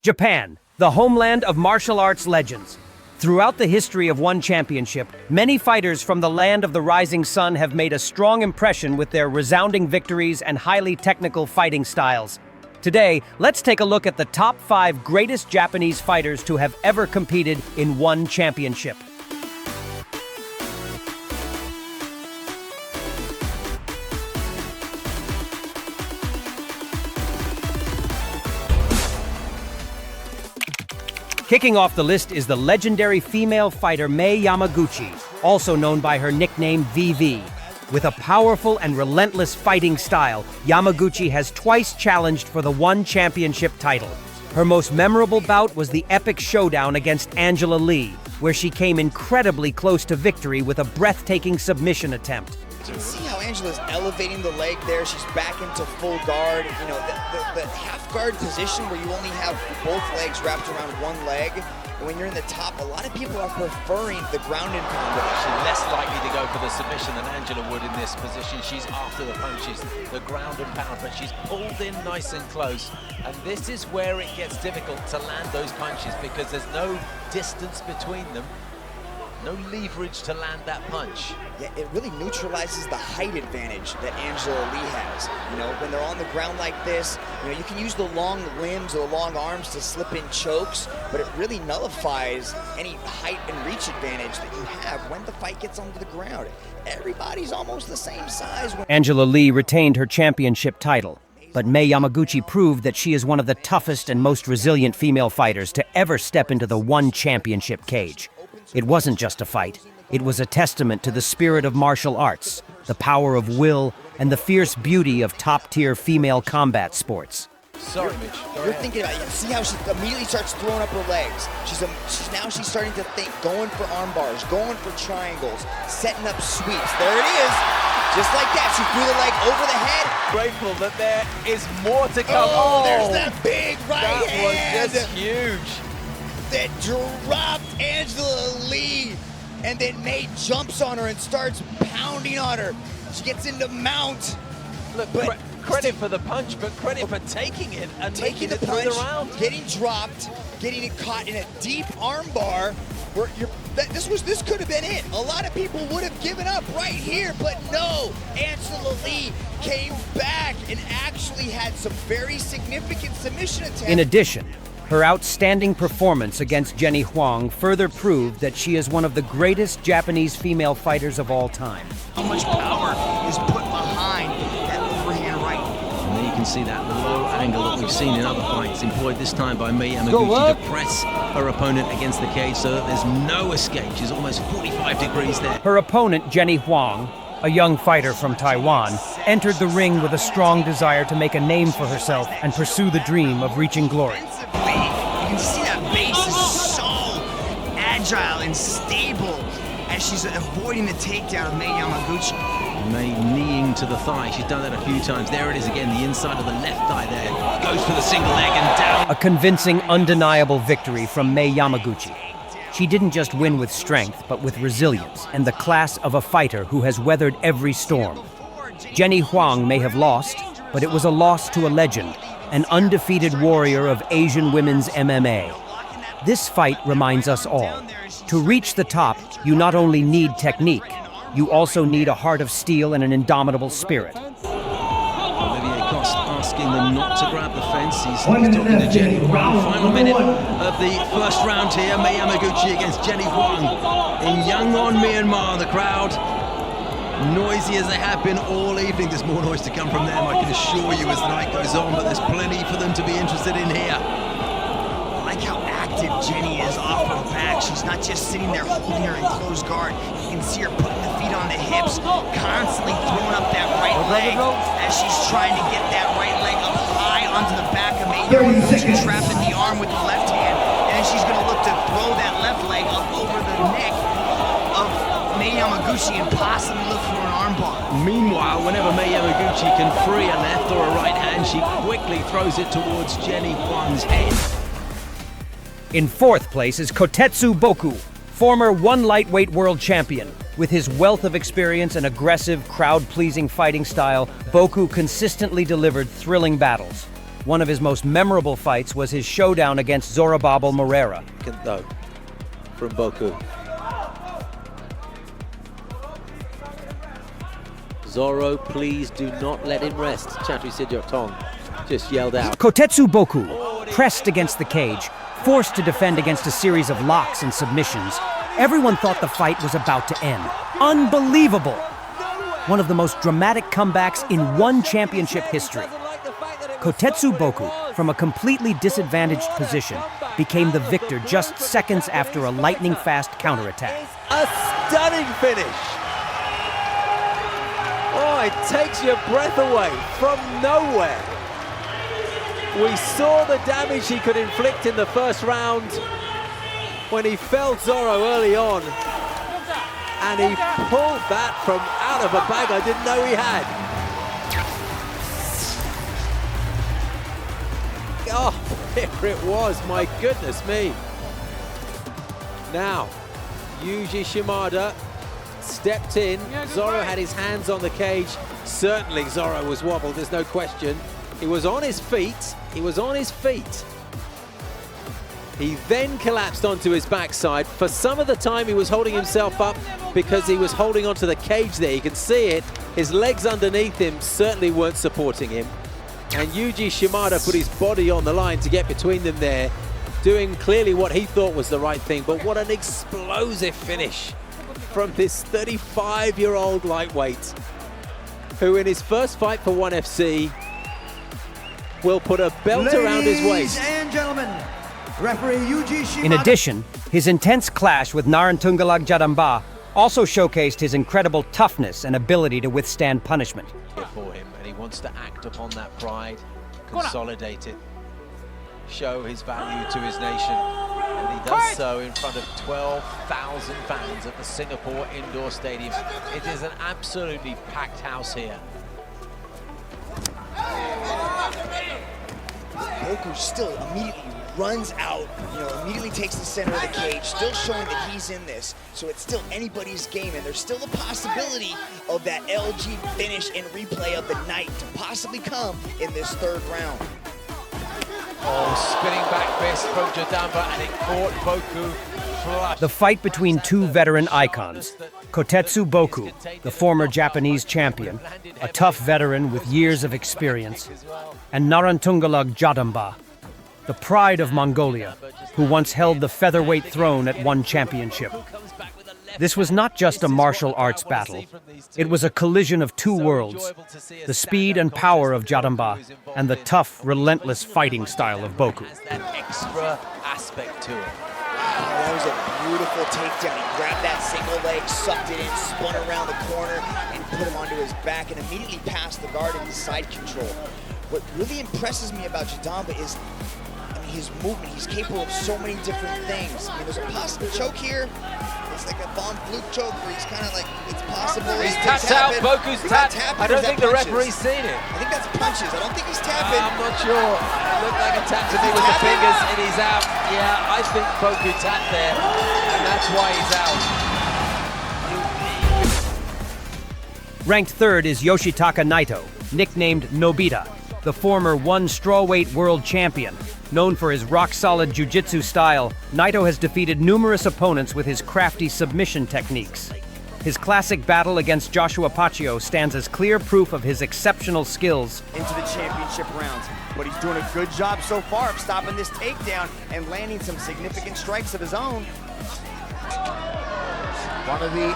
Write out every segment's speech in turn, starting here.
Japan, the homeland of martial arts legends. Throughout the history of one championship, many fighters from the land of the rising sun have made a strong impression with their resounding victories and highly technical fighting styles. Today, let's take a look at the top 5 greatest Japanese fighters to have ever competed in one championship. Kicking off the list is the legendary female fighter Mai Yamaguchi, also known by her nickname VV. With a powerful and relentless fighting style, Yamaguchi has twice challenged for the one championship title. Her most memorable bout was the epic showdown against Angela Lee, where she came incredibly close to victory with a breathtaking submission attempt. You can see how Angela's elevating the leg there. She's back into full guard. You know, the half guard position where you only have both legs wrapped around one leg. And when you're in the top, a lot of people are preferring the ground and pound. She's less likely to go for the submission than Angela would in this position. She's after the punches, the ground and pound, but she's pulled in nice and close. And this is where it gets difficult to land those punches because there's no distance between them. No leverage to land that punch. Yeah, it really neutralizes the height advantage that Angela Lee has. You know, when they're on the ground like this, you know, you can use the long limbs or the long arms to slip in chokes, but it really nullifies any height and reach advantage that you have when the fight gets onto the ground. Everybody's almost the same size. Angela Lee retained her championship title, but Mai Yamaguchi proved that she is one of the toughest and most resilient female fighters to ever step into the one championship cage. It wasn't just a fight. It was a testament to the spirit of martial arts, the power of will, and the fierce beauty of top-tier female combat sports. Sorry, Mitch. You're thinking about it. See how she immediately starts throwing up her legs. She's starting to think, going for arm bars, going for triangles, setting up sweeps. There it is. Just like that, she threw the leg over the head. Grateful that there is more to come. Oh, there's that big right That hand. was just huge. That dropped Angela Lee, and then May jumps on her and starts pounding on her. She gets into mount. Look, credit for the punch, but credit for taking it and taking the punch, through the round. Getting dropped, getting it caught in a deep arm bar. Where this could have been it. A lot of people would have given up right here, but no. Angela Lee came back and actually had some very significant submission attempts. In addition, her outstanding performance against Jenny Huang further proved that she is one of the greatest Japanese female fighters of all time. How much power is put behind that overhand right? And there you can see that low angle that we've seen in other fights, employed this time by Mai Yamaguchi to press her opponent against the cage so that there's no escape. She's almost 45 degrees there. Her opponent, Jenny Huang, a young fighter from Taiwan, entered the ring with a strong desire to make a name for herself and pursue the dream of reaching glory. You can see that base is so agile and stable as she's avoiding the takedown of Mai Yamaguchi. Mai kneeing to the thigh. She's done that a few times. There it is again, the inside of the left thigh there. Goes for the single leg and down. A convincing, undeniable victory from Mai Yamaguchi. She didn't just win with strength, but with resilience and the class of a fighter who has weathered every storm. Jenny Huang may have lost, but it was a loss to a legend, an undefeated warrior of Asian women's MMA. This fight reminds us all, to reach the top, you not only need technique, you also need a heart of steel and an indomitable spirit. Olivier Coste asking them not to grab the fence. He's talking to Jenny Huang. Final minute of the first round here. Mai Yamaguchi against Jenny Huang in Yangon, Myanmar. The crowd noisy as they have been all evening. There's more noise to come from them, I can assure you, as the night goes on, but there's plenty for them to be interested in here. I like how active Jenny is off her back. She's not just sitting there holding her in close guard. You can see her putting the feet on the hips, constantly throwing up that right leg as she's trying to get that right leg up high onto the back of Mai Yamaguchi, trapping the arm with the left hand, and then she's going to look to throw that left leg up over the neck of Mai Yamaguchi and possibly look for an armbar. Meanwhile, whenever Mai Yamaguchi can free a left or a right hand, she quickly throws it towards Jenny Huang's head. In fourth place is Kotetsu Boku, former one lightweight world champion. With his wealth of experience and aggressive, crowd-pleasing fighting style, Boku consistently delivered thrilling battles. One of his most memorable fights was his showdown against Zorobabel Moreira. Though, from Boku. Zoro, please do not let him rest. Chatri Sidyok Tong just yelled out. Kotetsu Boku, pressed against the cage, forced to defend against a series of locks and submissions. Everyone thought the fight was about to end. Unbelievable! One of the most dramatic comebacks in one championship history. Kotetsu Boku, from a completely disadvantaged position, became the victor just seconds after a lightning-fast counterattack. A stunning finish! Oh, it takes your breath away from nowhere. We saw the damage he could inflict in the first round when he felled Zoro early on. And he pulled that from out of a bag I didn't know he had. Oh, there it was, my goodness me. Now, Yuji Shimada stepped in. Zoro had his hands on the cage. Certainly Zoro was wobbled, there's no question. He was on his feet. He was on his feet. He then collapsed onto his backside. For some of the time, he was holding himself up because he was holding onto the cage there. You can see it. His legs underneath him certainly weren't supporting him. And Yuji Shimada put his body on the line to get between them there, doing clearly what he thought was the right thing. But what an explosive finish from this 35-year-old lightweight, who in his first fight for ONE FC will put a belt around his waist. Ladies and gentlemen, referee Yuji Shimada. In addition, his intense clash with Narantungalag Jadamba also showcased his incredible toughness and ability to withstand punishment. For him, and he wants to act upon that pride, consolidate it, show his value to his nation, and he does so in front of 12,000 fans at the Singapore Indoor Stadium. It is an absolutely packed house here. Boku still immediately runs out, immediately takes the center of the cage, still showing that he's in this. So it's still anybody's game, and there's still a possibility of that LG finish and replay of the night to possibly come in this third round. Oh, spinning back fist from Jadamba, and it caught Boku flush. The fight between two veteran icons, Kotetsu Boku, the former Japanese champion, a tough veteran with years of experience, and Narantungalag Jadamba, the pride of Mongolia, who once held the featherweight throne at ONE Championship. This was not just a martial arts battle. It was a collision of two worlds, the speed and power of Jadamba and the tough, relentless fighting style of Boku. That extra aspect to it. That was a beautiful takedown. He grabbed that single leg, sucked it in, spun around the corner, and put him onto his back, and immediately passed the guard into side control. What really impresses me about Jadamba is his movement. He's capable of so many different things. There's a possible choke here. It's like a bomb fluke choke where he's kind of like, it's possible. He's tapped out. Boku's tapped. I don't think the referee's seen it. I think that's punches. I don't think he's tapping. I'm not sure. It looked like a tap to me with the fingers, and he's out. Yeah, I think Boku tapped there, and that's why he's out. Ranked third is Yoshitaka Naito, nicknamed Nobita, the former ONE strawweight world champion. Known for his rock-solid jiu-jitsu style, Naito has defeated numerous opponents with his crafty submission techniques. His classic battle against Joshua Pacquiao stands as clear proof of his exceptional skills. Into the championship rounds, but he's doing a good job so far of stopping this takedown and landing some significant strikes of his own. One of the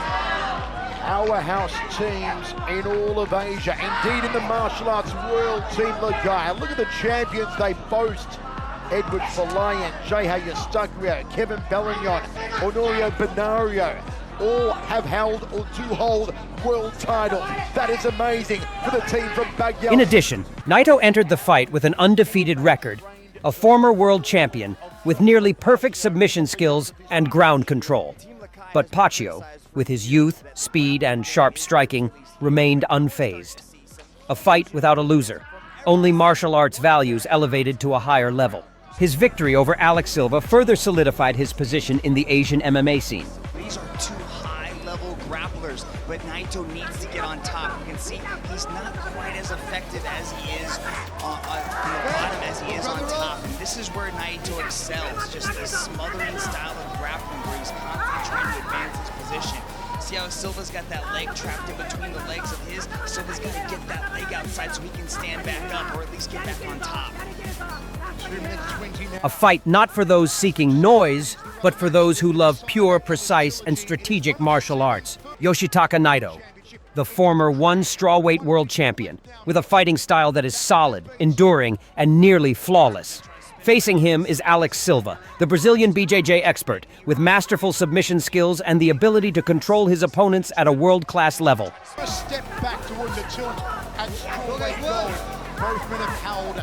powerhouse teams in all of Asia, indeed in the martial arts world, Team Lagaya. Look at the champions they boast. Edward Falayan, Jeha Yostakria, Kevin Bellignon, Honorio Benario, all have held or do hold world titles. That is amazing for the team from Baguio. In addition, Naito entered the fight with an undefeated record, a former world champion with nearly perfect submission skills and ground control. But Pacquiao, with his youth, speed, and sharp striking, remained unfazed. A fight without a loser, only martial arts values elevated to a higher level. His victory over Alex Silva further solidified his position in the Asian MMA scene. These are two high-level grapplers, but Naito needs to get on top. You can see he's not quite as as effective as he is from the bottom as he is on top. And this is where Naito excels, just this smothering style of grappling where he's constantly trying to advance his position. See how Silva's got that leg trapped in between the legs of his? Silva's got to get that leg outside so he can stand back up or at least get back on top. A fight not for those seeking noise, but for those who love pure, precise, and strategic martial arts. Yoshitaka Naito, the former one-strawweight world champion, with a fighting style that is solid, enduring, and nearly flawless. Facing him is Alex Silva, the Brazilian BJJ expert, with masterful submission skills and the ability to control his opponents at a world-class level. A step back towards the tilt at strawweight gold. Both men have held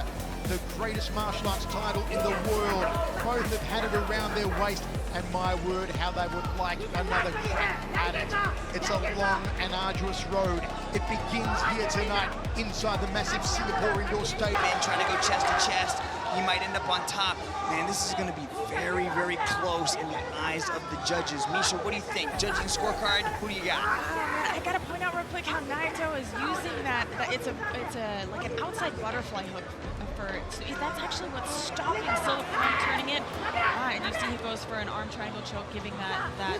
the greatest martial arts title in the world. Both have had it around their waist, and my word, how they would like another crack at it. It's a long and arduous road. It begins here tonight inside the massive Singapore indoor stadium. Man, trying to go chest to chest, he might end up on top. Man, this is going to be very, very close in the eyes of the judges. Misha, what do you think? Judging scorecard, who do you got? I gotta point out real quick how Naito is using that it's like an outside butterfly hook that's actually what's stopping Silva from turning it. And you see he goes for an arm triangle choke, giving that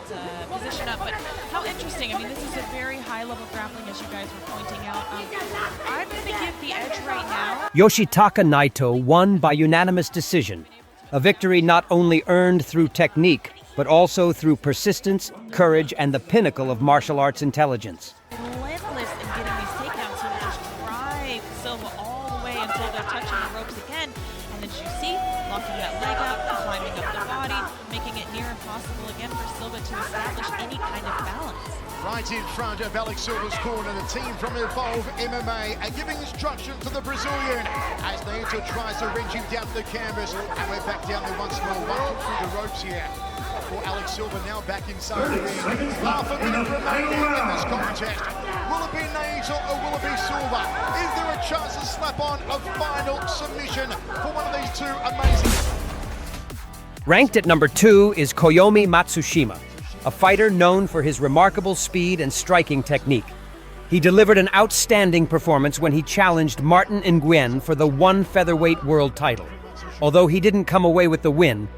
position up. But how interesting. I mean, this is a very high level grappling, as you guys were pointing out. I'm going to give the edge right now. Yoshitaka Naito won by unanimous decision. A victory not only earned through technique, but also through persistence, courage, and the pinnacle of martial arts intelligence. Relentless in getting these takedowns, so just drive Silva all the way until they're touching the ropes again. And as you see, locking that leg up, climbing up the body, making it near impossible again for Silva to establish any kind of balance. Right in front of Alex Silva's corner, the team from Evolve MMA are giving instruction to the Brazilian as Naito tries to wrench him down the canvas, and we're back down there once more, one through the ropes here for Alex Silva, now back inside the ring. Half a minute remaining in this contest. Will it be Naito or will it be Silva? Is there a chance to slap on a final submission for one of these two amazing? Ranked at number 2 is Coyomi Matsushima, a fighter known for his remarkable speed and striking technique. He delivered an outstanding performance when he challenged Martin Nguyen for the one featherweight world title. Although he didn't come away with the win,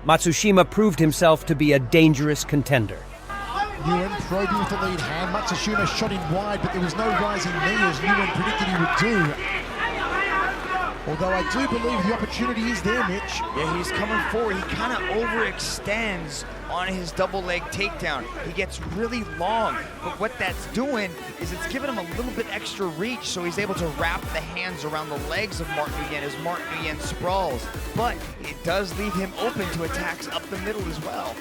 Matsushima proved himself to be a dangerous contender. Nguyen probing with the lead hand. Matsushima shot in wide, but there was no rising knee as Nguyen predicted he would do. Although I do believe the opportunity is there, Mitch. Yeah, he's coming forward. He kind of overextends on his double leg takedown. He gets really long, but what that's doing is it's giving him a little bit extra reach, so he's able to wrap the hands around the legs of Martin Nguyen as Martin Nguyen sprawls. But it does leave him open to attacks up the middle as well.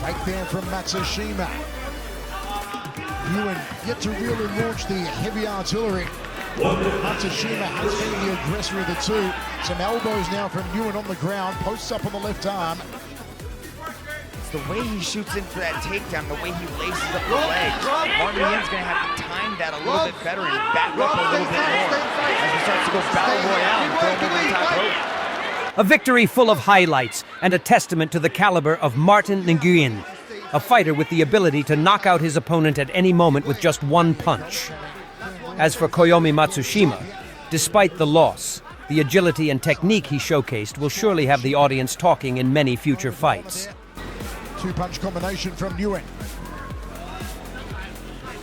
Fake there from Matsushima. Nguyen yet to really launch the heavy artillery. Matsushima has been the aggressor of the two. Some elbows now from Nguyen on the ground, posts up on the left arm. It's the way he shoots in for that takedown, the way he laces up the legs. Martin Nguyen's going to have to time that a little bit better and back up a little bit more as he starts to go battle royale and throw him over the top rope. A victory full of highlights and a testament to the caliber of Martin Nguyen, a fighter with the ability to knock out his opponent at any moment with just one punch. As for Coyomi Matsushima, despite the loss, the agility and technique he showcased will surely have the audience talking in many future fights. Two-punch combination from Nguyen.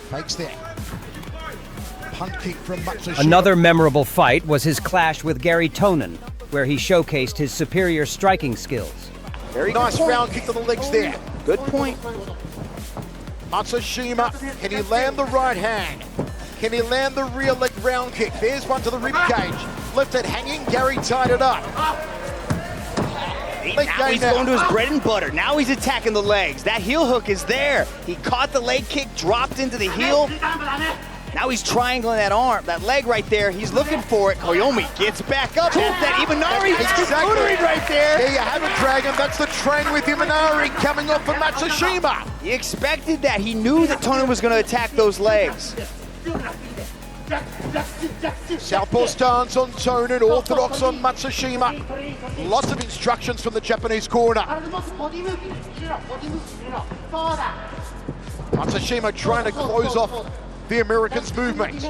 Fakes there. Punt kick from Matsushima. Another memorable fight was his clash with Gary Tonin, where he showcased his superior striking skills. Very nice round kick to the legs there. Good point. Matsushima, can he land the right hand? Can he land the rear leg round kick? There's one to the rib cage. Left it hanging, Gary tied it up. Now he's going to his bread and butter. Now he's attacking the legs. That heel hook is there. He caught the leg kick, dropped into the heel. Now he's triangling that arm, that leg right there. He's looking for it. Koyomi gets back up. That's that Imanari. Exactly right there. There you have it, Dragon. That's the train with Imanari coming up for Matsushima. He expected that. He knew that Tonin was going to attack those legs. Southpaw stance on Tonin, orthodox on Matsushima. Lots of instructions from the Japanese corner. Matsushima trying to close off the American's movement.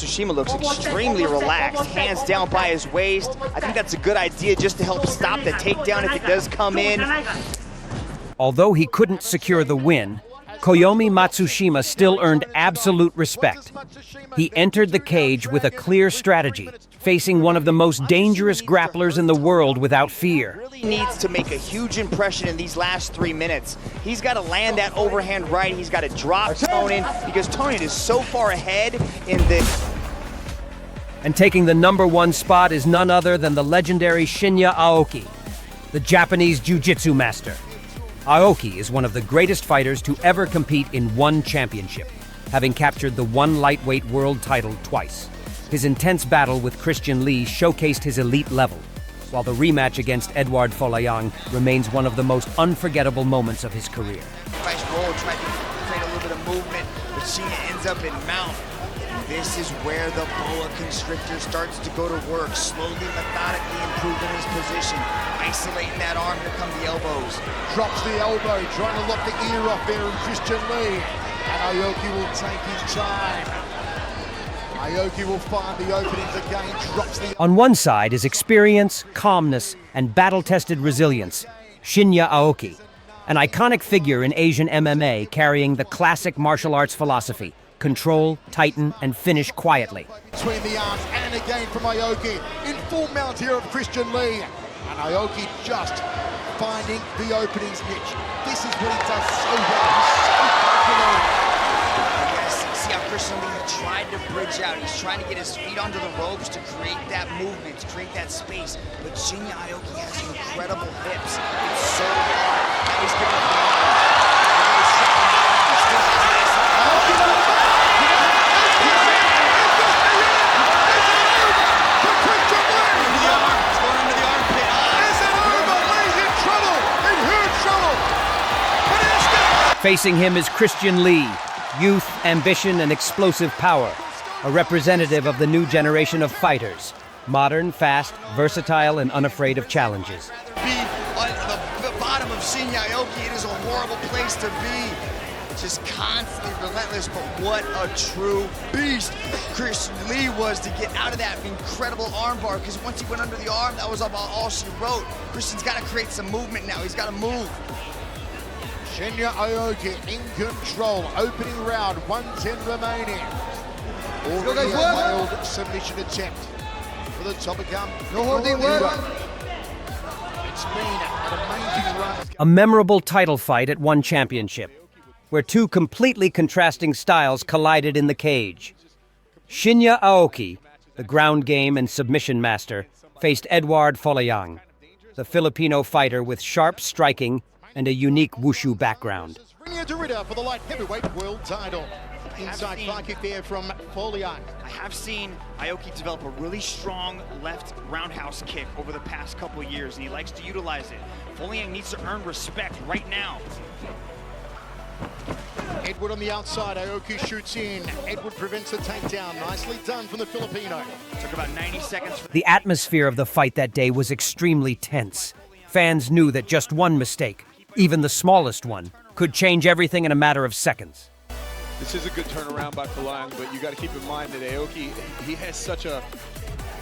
Matsushima looks extremely relaxed, hands down by his waist. I think that's a good idea just to help stop the takedown if it does come in. Although he couldn't secure the win, Coyomi Matsushima still earned absolute respect. He entered the cage with a clear strategy, facing one of the most dangerous grapplers in the world without fear. Really needs to make a huge impression in these last 3 minutes. He's got to land that overhand right. He's got to drop Tonin because Tonin is so far ahead in the... And taking the #1 spot is none other than the legendary Shinya Aoki, the Japanese jiu-jitsu master. Aoki is one of the greatest fighters to ever compete in one championship, having captured the one lightweight world title twice. His intense battle with Christian Lee showcased his elite level, while the rematch against Edouard Folayang remains one of the most unforgettable moments of his career. Nice roll, tried to create a little bit of movement, but Shinya ends up in mount. This is where the boa constrictor starts to go to work, slowly, methodically improving his position, isolating that arm. Here come the elbows. Drops the elbow, trying to lock the ear off there of Christian Lee. And Aoki will take his time. Aoki will find the openings again, drops the... On one side is experience, calmness, and battle-tested resilience, Shinya Aoki, an iconic figure in Asian MMA carrying the classic martial arts philosophy: control, tighten, and finish quietly. Between the arms, and again from Aoki, in full mount here of Christian Lee. And Aoki just finding the openings niche. This is what he does so well. He's so confident. See how Christian Lee tried to bridge out. He's trying to get his feet onto the ropes to create that movement, to create that space. But Shinya Aoki has incredible hips. It's so hard. Now he's getting Facing him is Christian Lee, youth, ambition, and explosive power, a representative of the new generation of fighters, modern, fast, versatile, and unafraid of challenges. Be on the bottom of Shinya Aoki, it is a horrible place to be. Just constantly relentless, but what a true beast Christian Lee was to get out of that incredible armbar, because once he went under the arm, that was about all she wrote. Christian's got to create some movement now. He's got to move. Shinya Aoki in control, opening round, 1:10 remaining. Already a failed submission attempt for the top-of-gum. It's been an amazing run. A memorable title fight at one championship, where two completely contrasting styles collided in the cage. Shinya Aoki, the ground game and submission master, faced Edouard Folayang, the Filipino fighter with sharp striking and a unique wushu background. For the light heavyweight world title. Inside fly kick there from Folayang. I have seen Aoki develop a really strong left roundhouse kick over the past couple of years, and he likes to utilize it. Folayang needs to earn respect right now. Edward on the outside, Aoki shoots in. Edward prevents the takedown. Nicely done from the Filipino. Took about 90 seconds. The atmosphere of the fight that day was extremely tense. Fans knew that just one mistake, even the smallest one, could change everything in a matter of seconds. This is a good turnaround by Folayang, but you got to keep in mind that Aoki, he has such a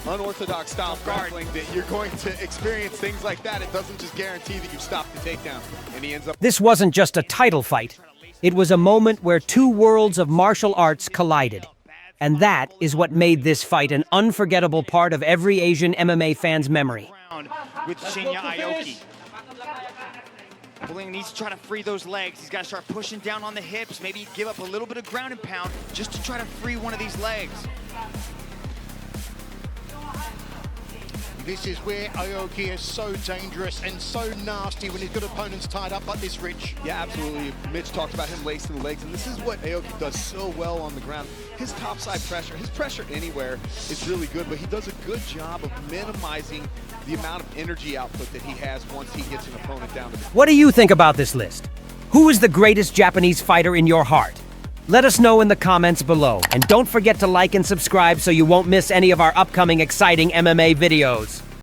unorthodox style of grappling that you're going to experience things like that. It doesn't just guarantee that you stop the takedown, and he ends up... This wasn't just a title fight. It was a moment where two worlds of martial arts collided. And that is what made this fight an unforgettable part of every Asian MMA fan's memory. With Shinya Aoki. Folayang needs to try to free those legs. He's got to start pushing down on the hips, maybe give up a little bit of ground and pound just to try to free one of these legs. This is where Aoki is so dangerous and so nasty when he's got opponents tied up like this, Rich. Yeah, absolutely. Mitch talked about him lacing the legs, and this is what Aoki does so well on the ground. His topside pressure, his pressure anywhere is really good, but he does a good job of minimizing the amount of energy output that he has once he gets an opponent down. What do you think about this list? Who is the greatest Japanese fighter in your heart? Let us know in the comments below. And don't forget to like and subscribe so you won't miss any of our upcoming exciting MMA videos.